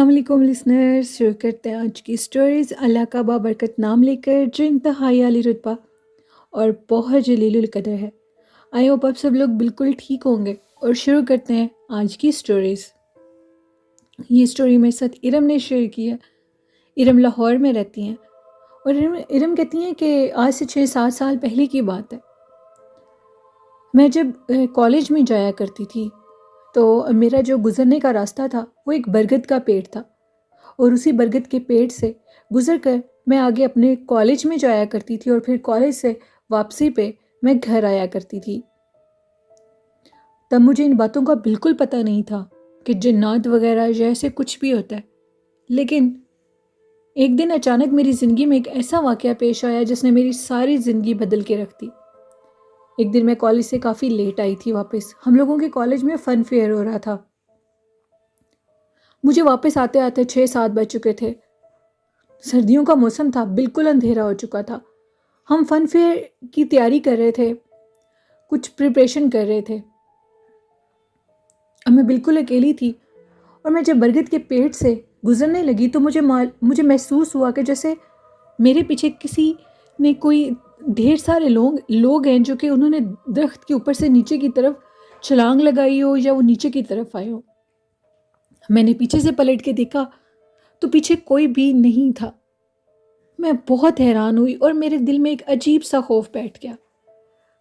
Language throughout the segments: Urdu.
السلام علیکم لسنرز، شروع کرتے ہیں آج کی سٹوریز اللہ کا بابرکت نام لے کر، جو انتہائی عالی رتبہ اور بہت جلیل القدر ہے۔ آئی ہوپ آپ سب لوگ بالکل ٹھیک ہوں گے، اور شروع کرتے ہیں آج کی سٹوریز۔ یہ سٹوری میرے ساتھ ارم نے شیئر کی ہے۔ ارم لاہور میں رہتی ہیں، اور ارم کہتی ہیں کہ آج سے 6-7 سال پہلے کی بات ہے۔ میں جب کالج میں جایا کرتی تھی تو میرا جو گزرنے کا راستہ تھا وہ ایک برگد کا پیڑ تھا، اور اسی برگد کے پیڑ سے گزر کر میں آگے اپنے کالج میں جایا کرتی تھی، اور پھر کالج سے واپسی پہ میں گھر آیا کرتی تھی۔ تب مجھے ان باتوں کا بالکل پتہ نہیں تھا کہ جنات وغیرہ جیسے کچھ بھی ہوتا ہے، لیکن ایک دن اچانک میری زندگی میں ایک ایسا واقعہ پیش آیا جس نے میری ساری زندگی بدل کے رکھ دی۔ ایک دن میں کالج سے کافی لیٹ آئی تھی واپس۔ ہم لوگوں کے کالج میں فن فیئر ہو رہا تھا۔ مجھے واپس آتے آتے 6-7 بج چکے تھے۔ سردیوں کا موسم تھا، بالکل اندھیرا ہو چکا تھا۔ ہم فن فیئر کی تیاری کر رہے تھے، کچھ پریپریشن کر رہے تھے، اور میں بالکل اکیلی تھی۔ اور میں جب برگد کے پیڑ سے گزرنے لگی تو مجھے محسوس ہوا کہ جیسے میرے پیچھے کسی نے کوئی ڈھیر سارے لوگ ہیں جو کہ انہوں نے درخت کے اوپر سے نیچے کی طرف چھلانگ لگائی ہو، یا وہ نیچے کی طرف آئے ہو۔ میں نے پیچھے سے پلٹ کے دیکھا تو پیچھے کوئی بھی نہیں تھا۔ میں بہت حیران ہوئی اور میرے دل میں ایک عجیب سا خوف بیٹھ گیا۔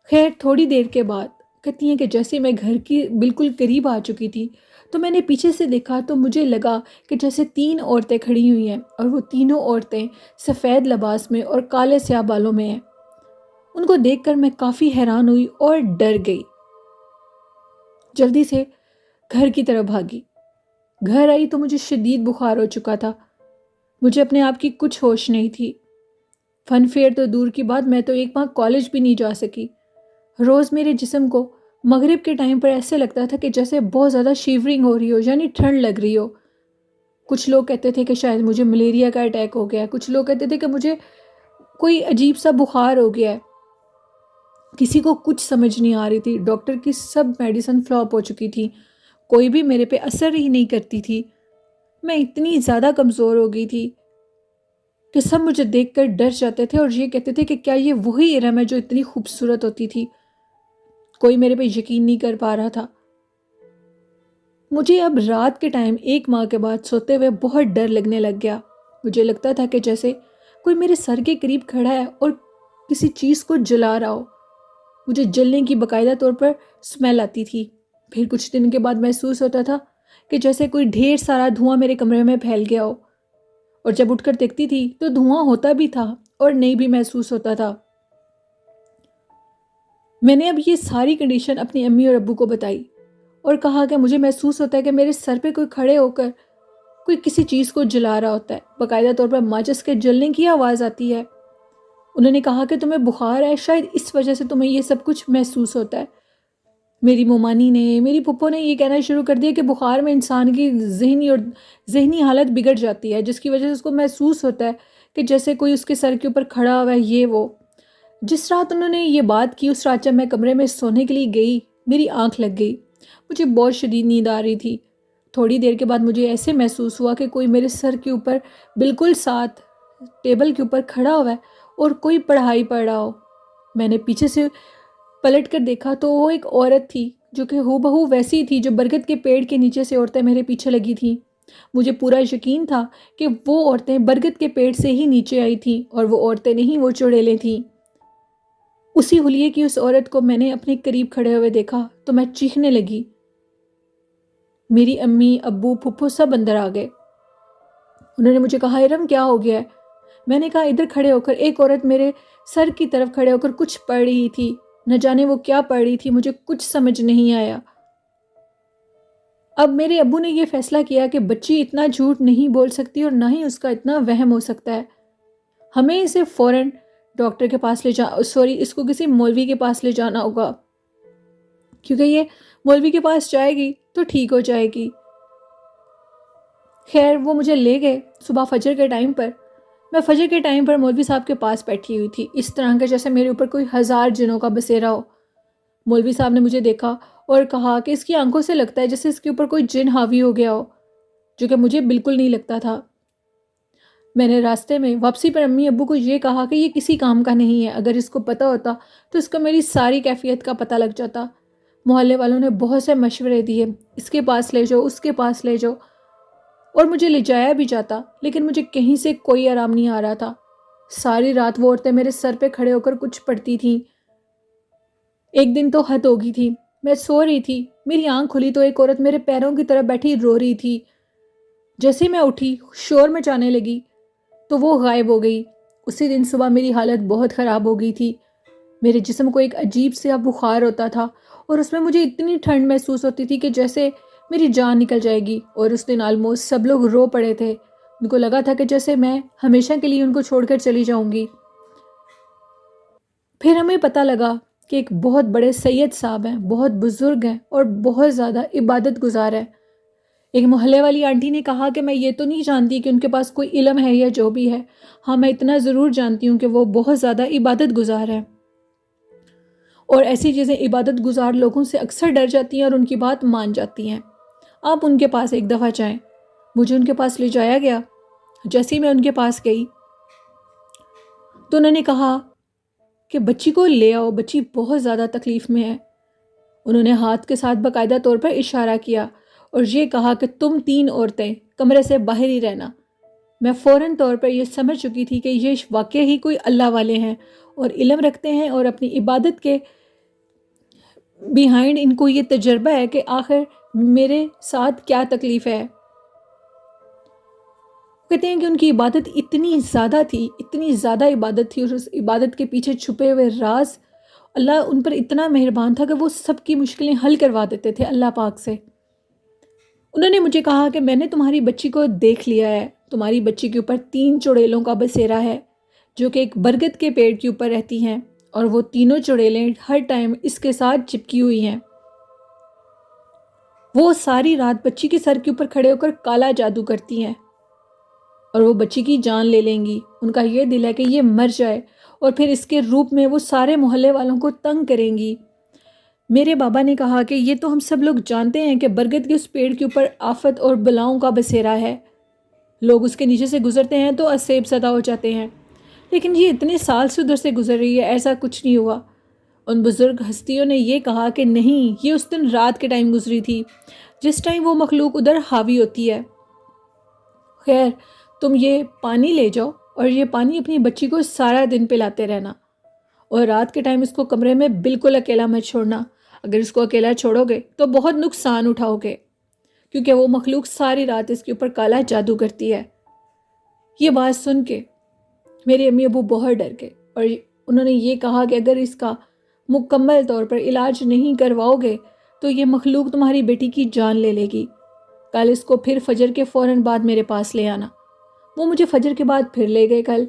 خیر تھوڑی دیر کے بعد کہتی ہیں کہ جیسے میں گھر کی بالکل قریب آ چکی تھی تو میں نے پیچھے سے دیکھا تو مجھے لگا کہ جیسے 3 عورتیں کھڑی ہوئی ہیں، اور وہ تینوں عورتیں سفید لباس میں اور کالے سیاہ بالوں میں ہیں۔ ان کو دیکھ کر میں کافی حیران ہوئی اور ڈر گئی۔ جلدی سے گھر کی طرف بھاگی۔ گھر آئی تو مجھے شدید بخار ہو چکا تھا۔ مجھے اپنے آپ کی کچھ ہوش نہیں تھی۔ فن فیئر تو دور کی بات، میں تو ایک ماہ کالج بھی نہیں جا سکی۔ روز میرے جسم کو مغرب کے ٹائم پر ایسے لگتا تھا کہ جیسے بہت زیادہ شیورنگ ہو رہی ہو، یعنی ٹھنڈ لگ رہی ہو۔ کچھ لوگ کہتے تھے کہ شاید مجھے ملیریا کا اٹیک ہو گیا ہے، کچھ لوگ کہتے تھے کہ مجھے کوئی عجیب سا بخار ہو گیا ہے۔ کسی کو کچھ سمجھ نہیں آ رہی تھی۔ ڈاکٹر کی سب میڈیسن فلاپ ہو چکی تھی، کوئی بھی میرے پہ اثر ہی نہیں کرتی تھی۔ میں اتنی زیادہ کمزور ہو گئی تھی کہ سب مجھے دیکھ کر ڈر جاتے تھے، اور یہ کہتے تھے کہ کیا یہ وہی ارم ہے جو اتنی خوبصورت ہوتی تھی۔ کوئی میرے پہ یقین نہیں کر پا رہا تھا۔ مجھے اب رات کے ٹائم 1 ماہ کے بعد سوتے ہوئے بہت ڈر لگنے لگ گیا۔ مجھے لگتا تھا کہ جیسے کوئی میرے سر کے قریب کھڑا ہے اور کسی چیز کو جلا رہا ہو۔ مجھے جلنے کی باقاعدہ طور پر سمیل آتی تھی۔ پھر کچھ دن کے بعد محسوس ہوتا تھا کہ جیسے کوئی ڈھیر سارا دھواں میرے کمرے میں پھیل گیا ہو، اور جب اٹھ کر دیکھتی تھی تو دھواں ہوتا بھی تھا اور نہیں بھی محسوس ہوتا تھا۔ میں نے اب یہ ساری کنڈیشن اپنی امی اور ابو کو بتائی، اور کہا کہ مجھے محسوس ہوتا ہے کہ میرے سر پہ کوئی کھڑے ہو کر کوئی کسی چیز کو جلا رہا ہوتا ہے۔ باقاعدہ طور پر ماچس کے جلنے کی آواز آتی ہے۔ انہوں نے کہا کہ تمہیں بخار ہے، شاید اس وجہ سے تمہیں یہ سب کچھ محسوس ہوتا ہے۔ میری مومانی نے، میری پھپھو نے یہ کہنا شروع کر دیا کہ بخار میں انسان کی ذہنی حالت بگڑ جاتی ہے، جس کی وجہ سے اس کو محسوس ہوتا ہے کہ جیسے کوئی اس کے سر کے اوپر کھڑا ہوا ہے، یہ وہ۔ جس رات انہوں نے یہ بات کی، اس رات جب میں کمرے میں سونے کے لیے گئی، میری آنکھ لگ گئی۔ مجھے بہت شدید نیند آ رہی تھی۔ تھوڑی دیر کے بعد مجھے ایسے محسوس ہوا کہ کوئی میرے سر کے اوپر بالکل ساتھ ٹیبل کے اوپر کھڑا ہوا ہے اور کوئی پڑھائی پڑھ رہا ہو۔ میں نے پیچھے سے پلٹ کر دیکھا تو وہ ایک عورت تھی جو کہ ہو بہو ویسی تھی جو برگد کے پیڑ کے نیچے سے عورتیں میرے پیچھے لگی تھیں۔ مجھے پورا یقین تھا کہ وہ عورتیں برگد کے پیڑ سے ہی نیچے آئی تھیں، اور وہ عورتیں نہیں، وہ چڑیلیں تھیں۔ اسی حلیے کی اس عورت کو میں نے اپنے قریب کھڑے ہوئے دیکھا تو میں چیخنے لگی۔ میری امی، ابو، پھپھو سب اندر آ گئے۔ انہوں نے مجھے کہا، ارم کیا ہو گیا ہے؟ میں نے کہا ادھر کھڑے ہو کر ایک عورت میرے سر کی طرف کھڑے ہو کر کچھ پڑھ رہی تھی۔ نہ جانے وہ کیا پڑھ رہی تھی، مجھے کچھ سمجھ نہیں آیا۔ اب میرے ابو نے یہ فیصلہ کیا کہ بچی اتنا جھوٹ نہیں بول سکتی، اور نہ ہی اس کا اتنا وہم ہو سکتا ہے۔ ہمیں اسے فوراً ڈاکٹر کے پاس اس کو کسی مولوی کے پاس لے جانا ہوگا، کیونکہ یہ مولوی کے پاس جائے گی تو ٹھیک ہو جائے گی۔ خیر وہ مجھے لے گئے صبح فجر کے ٹائم پر۔ میں فجر کے ٹائم پر مولوی صاحب کے پاس بیٹھی ہوئی تھی، اس طرح کہ جیسے میرے اوپر کوئی 1000 جنوں کا بسیرا ہو۔ مولوی صاحب نے مجھے دیکھا اور کہا کہ اس کی آنکھوں سے لگتا ہے جیسے اس کے اوپر کوئی جن حاوی ہو گیا ہو۔ جو کہ مجھے بالکل نہیں لگتا تھا۔ میں نے راستے میں واپسی پر امی ابو کو یہ کہا کہ یہ کسی کام کا نہیں ہے، اگر اس کو پتہ ہوتا تو اس کو میری ساری کیفیت کا پتہ لگ جاتا۔ محلے والوں نے بہت سے مشورے دیے، اس کے پاس لے جاؤ، اس کے پاس لے جاؤ، اور مجھے لے جایا بھی جاتا، لیکن مجھے کہیں سے کوئی آرام نہیں آ رہا تھا۔ ساری رات وہ عورتیں میرے سر پہ کھڑے ہو کر کچھ پڑھتی تھیں۔ ایک دن تو حد ہو گئی تھی، میں سو رہی تھی، میری آنکھ کھلی تو ایک عورت میرے پیروں کی طرف بیٹھی رو رہی تھی۔ جیسے میں اٹھی، شور مچانے لگی تو وہ غائب ہو گئی۔ اسی دن صبح میری حالت بہت خراب ہو گئی تھی، میرے جسم کو ایک عجیب سا بخار ہوتا تھا، اور اس میں مجھے اتنی ٹھنڈ محسوس ہوتی تھی کہ جیسے میری جان نکل جائے گی۔ اور اس دن آلموسٹ سب لوگ رو پڑے تھے، ان کو لگا تھا کہ جیسے میں ہمیشہ کے لیے ان کو چھوڑ کر چلی جاؤں گی۔ پھر ہمیں پتہ لگا کہ ایک بہت بڑے سید صاحب ہیں، بہت بزرگ ہیں اور بہت زیادہ عبادت گزار ہیں۔ ایک محلے والی آنٹی نے کہا کہ میں یہ تو نہیں جانتی کہ ان کے پاس کوئی علم ہے یا جو بھی ہے، ہاں میں اتنا ضرور جانتی ہوں کہ وہ بہت زیادہ عبادت گزار ہیں، اور ایسی چیزیں عبادت گزار لوگوں سے اکثر ڈر جاتی ہیں اور ان کی بات مان جاتی ہیں۔ آپ ان کے پاس ایک دفعہ جائیں۔ مجھے ان کے پاس لے جایا گیا۔ جیسے ہی میں ان کے پاس گئی تو انہوں نے کہا کہ بچی کو لے آؤ، بچی بہت زیادہ تکلیف میں ہے۔ انہوں نے ہاتھ کے ساتھ باقاعدہ طور پر اشارہ کیا اور یہ کہا کہ تم 3 عورتیں کمرے سے باہر ہی رہنا۔ میں فوراً طور پر یہ سمجھ چکی تھی کہ یہ واقعی ہی کوئی اللہ والے ہیں اور علم رکھتے ہیں، اور اپنی عبادت کے بیہائنڈ ان کو یہ تجربہ ہے کہ آخر میرے ساتھ کیا تکلیف ہے۔ کہتے ہیں کہ ان کی عبادت اتنی زیادہ تھی، اتنی زیادہ عبادت تھی، اور اس عبادت کے پیچھے چھپے ہوئے راز، اللہ ان پر اتنا مہربان تھا کہ وہ سب کی مشکلیں حل کروا دیتے تھے اللہ پاک سے۔ انہوں نے مجھے کہا کہ میں نے تمہاری بچی کو دیکھ لیا ہے، تمہاری بچی کے اوپر 3 چڑیلوں کا بسیرا ہے جو کہ ایک برگد کے پیڑ کے اوپر رہتی ہیں، اور وہ تینوں چڑیلیں ہر ٹائم اس کے ساتھ چپکی ہوئی ہیں۔ وہ ساری رات بچی کے سر کے اوپر کھڑے ہو کر کالا جادو کرتی ہیں اور وہ بچی کی جان لے لیں گی۔ ان کا یہ دل ہے کہ یہ مر جائے، اور پھر اس کے روپ میں وہ سارے محلے والوں کو تنگ کریں گی۔ میرے بابا نے کہا کہ یہ تو ہم سب لوگ جانتے ہیں کہ برگد کے اس پیڑ کے اوپر آفت اور بلاؤں کا بسیرا ہے، لوگ اس کے نیچے سے گزرتے ہیں تو اسیب زدہ ہو جاتے ہیں، لیکن یہ اتنے سال سے ادھر سے گزر رہی ہے، ایسا کچھ نہیں ہوا۔ ان بزرگ ہستیوں نے یہ کہا کہ نہیں، یہ اس دن رات کے ٹائم گزری تھی جس ٹائم وہ مخلوق ادھر حاوی ہوتی ہے۔ خیر، تم یہ پانی لے جاؤ اور یہ پانی اپنی بچی کو سارا دن پلاتے رہنا، اور رات کے ٹائم اس کو کمرے میں بالکل اکیلا مت چھوڑنا۔ اگر اس کو اکیلا چھوڑو گے تو بہت نقصان اٹھاؤ گے، کیونکہ وہ مخلوق ساری رات اس کے اوپر کالا جادو کرتی ہے۔ یہ بات سن کے میرے امی ابو بہت ڈر گئے، اور انہوں نے یہ کہا کہ اگر اس کا مکمل طور پر علاج نہیں کرواؤ گے تو یہ مخلوق تمہاری بیٹی کی جان لے لے گی۔ کل اس کو پھر فجر کے فوراً بعد میرے پاس لے آنا۔ وہ مجھے فجر کے بعد پھر لے گئے کل،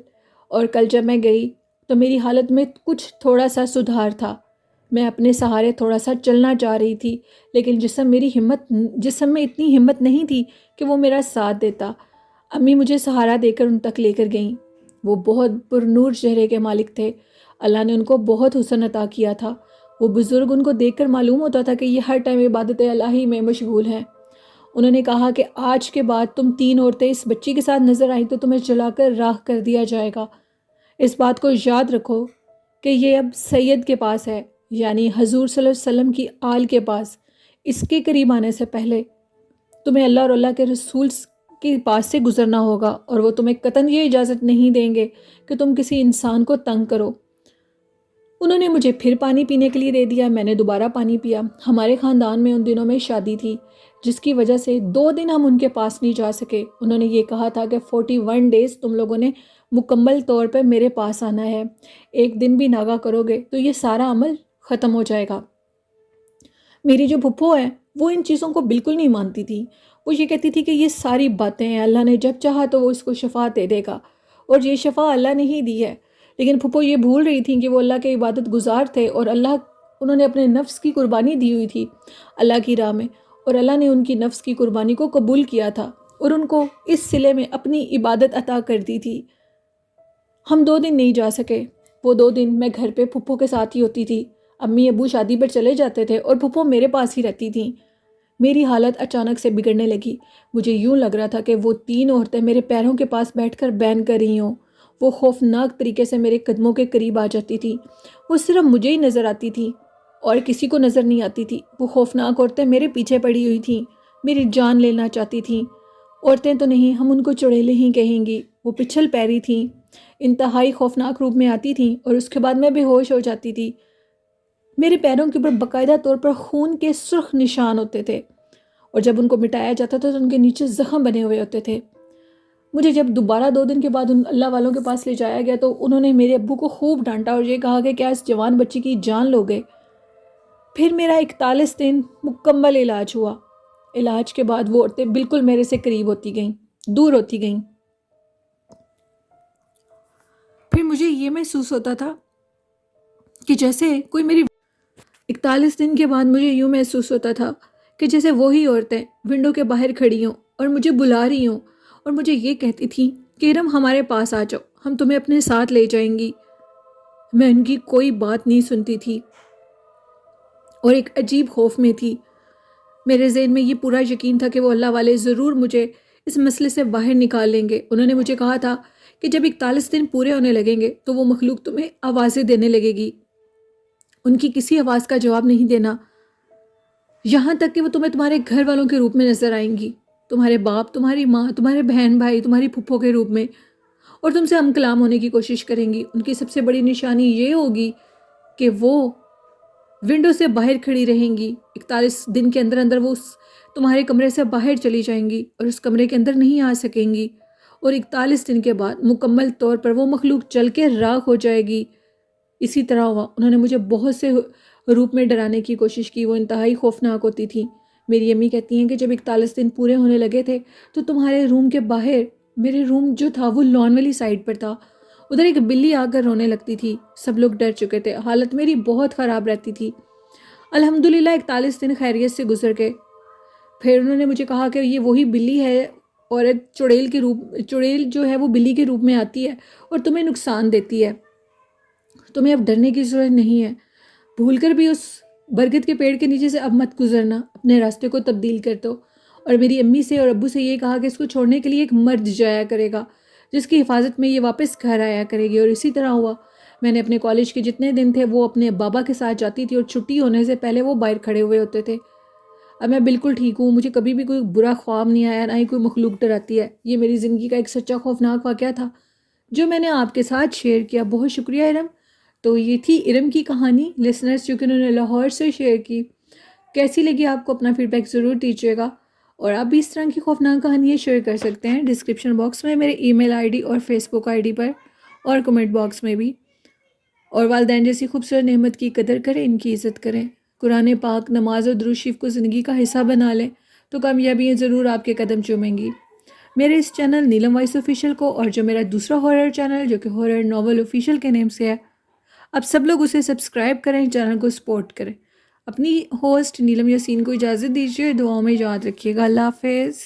اور کل جب میں گئی تو میری حالت میں کچھ تھوڑا سا سدھار تھا۔ میں اپنے سہارے تھوڑا سا چلنا چاہ رہی تھی، لیکن جسم میں اتنی ہمت نہیں تھی کہ وہ میرا ساتھ دیتا۔ امی مجھے سہارا دے کر ان تک لے کر گئیں۔ وہ بہت پر نور چہرے کے مالک تھے، اللہ نے ان کو بہت حسن عطا کیا تھا۔ وہ بزرگ، ان کو دیکھ کر معلوم ہوتا تھا کہ یہ ہر ٹائم عبادت الہی میں مشغول ہیں۔ انہوں نے کہا کہ آج کے بعد تم 3 عورتیں اس بچی کے ساتھ نظر آئیں تو تمہیں جلا کر راکھ کر دیا جائے گا۔ اس بات کو یاد رکھو کہ یہ اب سید کے پاس ہے، یعنی حضور صلی اللہ علیہ وسلم کی آل کے پاس۔ اس کے قریب آنے سے پہلے تمہیں اللہ اور اللہ کے رسول کے پاس سے گزرنا ہوگا، اور وہ تمہیں قطعاً یہ اجازت نہیں دیں گے کہ تم کسی انسان کو تنگ کرو۔ انہوں نے مجھے پھر پانی پینے کے لیے دے دیا، میں نے دوبارہ پانی پیا۔ ہمارے خاندان میں ان دنوں میں شادی تھی، جس کی وجہ سے 2 دن ہم ان کے پاس نہیں جا سکے۔ انہوں نے یہ کہا تھا کہ 41 ڈیز تم لوگوں نے مکمل طور پہ میرے پاس آنا ہے، 1 دن بھی ناغہ کرو گے تو یہ سارا عمل ختم ہو جائے گا۔ میری جو پھپھو ہے وہ ان چیزوں کو بالکل نہیں مانتی تھی۔ وہ یہ کہتی تھی کہ یہ ساری باتیں ہیں، اللہ نے جب چاہا تو وہ اس کو شفا دے دے گا، اور یہ شفا اللہ نے ہی دی ہے۔ لیکن پھپھو یہ بھول رہی تھیں کہ وہ اللہ کے عبادت گزار تھے، اور انہوں نے اپنے نفس کی قربانی دی ہوئی تھی اللہ کی راہ میں، اور اللہ نے ان کی نفس کی قربانی کو قبول کیا تھا اور ان کو اس صلے میں اپنی عبادت عطا کر دی تھی۔ ہم 2 دن نہیں جا سکے۔ وہ 2 دن میں گھر پہ پھپھو کے ساتھ ہی ہوتی تھی۔ امی ابو شادی پر چلے جاتے تھے اور پھپھو میرے پاس ہی رہتی تھیں۔ میری حالت اچانک سے بگڑنے لگی۔ مجھے یوں لگ رہا تھا کہ وہ 3 عورتیں میرے پیروں کے پاس بیٹھ کر بین کر رہی ہوں۔ وہ خوفناک طریقے سے میرے قدموں کے قریب آ جاتی تھی۔ وہ صرف مجھے ہی نظر آتی تھی اور کسی کو نظر نہیں آتی تھی۔ وہ خوفناک عورتیں میرے پیچھے پڑی ہوئی تھیں، میری جان لینا چاہتی تھیں۔ عورتیں تو نہیں، ہم ان کو چڑیلیں ہی کہیں گی۔ وہ پچھل پیری تھیں، انتہائی خوفناک روپ میں آتی تھیں اور اس کے بعد میں بے ہوش ہو جاتی تھی۔ میرے پیروں کے اوپر باقاعدہ طور پر خون کے سرخ نشان ہوتے تھے اور جب ان کو مٹایا جاتا تھا تو ان کے نیچے زخم بنے ہوئے ہوتے تھے۔ مجھے جب دوبارہ 2 دن کے بعد ان اللہ والوں کے پاس لے جایا گیا تو انہوں نے میرے ابو کو خوب ڈانٹا اور یہ کہا کہ کیا اس جوان بچی کی جان لو گے۔ پھر میرا 41 دن مکمل علاج ہوا۔ علاج کے بعد وہ عورتیں بالکل میرے سے قریب ہوتی گئیں، دور ہوتی گئیں۔ پھر مجھے یہ محسوس ہوتا تھا کہ جیسے کوئی میری 41 دن کے بعد مجھے یوں محسوس ہوتا تھا کہ جیسے وہی عورتیں ونڈو کے باہر کھڑی ہوں اور مجھے بلا رہی ہوں اور مجھے یہ کہتی تھیں کہ ارم ہمارے پاس آ جاؤ، ہم تمہیں اپنے ساتھ لے جائیں گی۔ میں ان کی کوئی بات نہیں سنتی تھی اور ایک عجیب خوف میں تھی۔ میرے ذہن میں یہ پورا یقین تھا کہ وہ اللہ والے ضرور مجھے اس مسئلے سے باہر نکال لیں گے۔ انہوں نے مجھے کہا تھا کہ جب 41 دن پورے ہونے لگیں گے تو وہ مخلوق تمہیں آوازیں دینے لگے گی، ان کی کسی آواز کا جواب نہیں دینا، یہاں تک کہ وہ تمہیں تمہارے گھر والوں کے روپ میں نظر آئیں گی، تمہارے باپ، تمہاری ماں، تمہارے بہن بھائی، تمہاری پھپھو کے روپ میں، اور تم سے ہم کلام ہونے کی کوشش کریں گی۔ ان کی سب سے بڑی نشانی یہ ہوگی کہ وہ ونڈو سے باہر کھڑی رہیں گی۔ 41 دن کے اندر اندر وہ تمہارے کمرے سے باہر چلی جائیں گی اور اس کمرے کے اندر نہیں آ سکیں گی، اور 41 دن کے بعد مکمل طور پر وہ مخلوق جل کے راکھ ہو جائے گی۔ اسی طرح ہوا۔ انہوں نے مجھے بہت سے روپ میں ڈرانے کی کوشش کی، وہ انتہائی خوفناک ہوتی تھی۔ میری امی کہتی ہیں کہ جب 41 دن پورے ہونے لگے تھے تو تمہارے روم کے باہر، میرے روم جو تھا وہ لان والی سائڈ پر تھا، ادھر ایک بلی آ کر رونے لگتی تھی۔ سب لوگ ڈر چکے تھے، حالت میری بہت خراب رہتی تھی۔ الحمدللہ 41 دن خیریت سے گزر گئے۔ پھر انہوں نے مجھے کہا کہ یہ وہی بلی ہے، اور چڑیل جو ہے وہ بلی کے روپ میں آتی ہے اور تمہیں نقصان دیتی ہے، تمہیں اب ڈرنے کی ضرورت نہیں ہے، بھول کر بھی اس برگد کے پیڑ کے نیچے سے اب مت گزرنا، اپنے راستے کو تبدیل کر دو۔ اور میری امی سے اور ابو سے یہ کہا کہ اس کو چھوڑنے کے لیے ایک مرد جایا کرے گا جس کی حفاظت میں یہ واپس گھر آیا کرے گی، اور اسی طرح ہوا۔ میں نے اپنے کالج کے جتنے دن تھے وہ اپنے بابا کے ساتھ جاتی تھی اور چھٹی ہونے سے پہلے وہ باہر کھڑے ہوئے ہوتے تھے۔ اب میں بالکل ٹھیک ہوں، مجھے کبھی بھی کوئی برا خواب نہیں آیا، نہ ہی کوئی مخلوق ڈراتی ہے۔ یہ میری زندگی کا ایک سچا خوفناک واقعہ تھا جو میں نے آپ کے ساتھ شیئر کیا۔ بہت شکریہ ارم۔ تو یہ تھی ارم کی کہانی، لسنرز جو کہ انہوں نے لاہور سے شیئر کی۔ کیسی لگی آپ کو؟ اپنا فیڈ بیک ضرور دیجیے گا، اور آپ بھی اس طرح کی خوفناک کہانیاں شیئر کر سکتے ہیں ڈسکرپشن باکس میں میرے ای میل آئی ڈی اور فیس بک آئی ڈی پر، اور کمنٹ باکس میں بھی۔ اور والدین جیسی خوبصورت نعمت کی قدر کریں، ان کی عزت کریں، قرآن پاک، نماز اور درود شریف کو زندگی کا حصہ بنا لیں تو کامیابیاں ضرور آپ کے قدم چومیں گی۔ میرے اس چینل نیلم وائس آفیشیل کو، اور جو میرا دوسرا ہارر چینل جو کہ ہارر ناول آفیشیل کے نیم سے ہے، اب سب لوگ اسے سبسکرائب کریں، چینل کو سپورٹ کریں۔ اپنی ہوسٹ نیلم یاسین کو اجازت دیجیے، دعاؤں میں یاد رکھیے گا۔ اللہ حافظ۔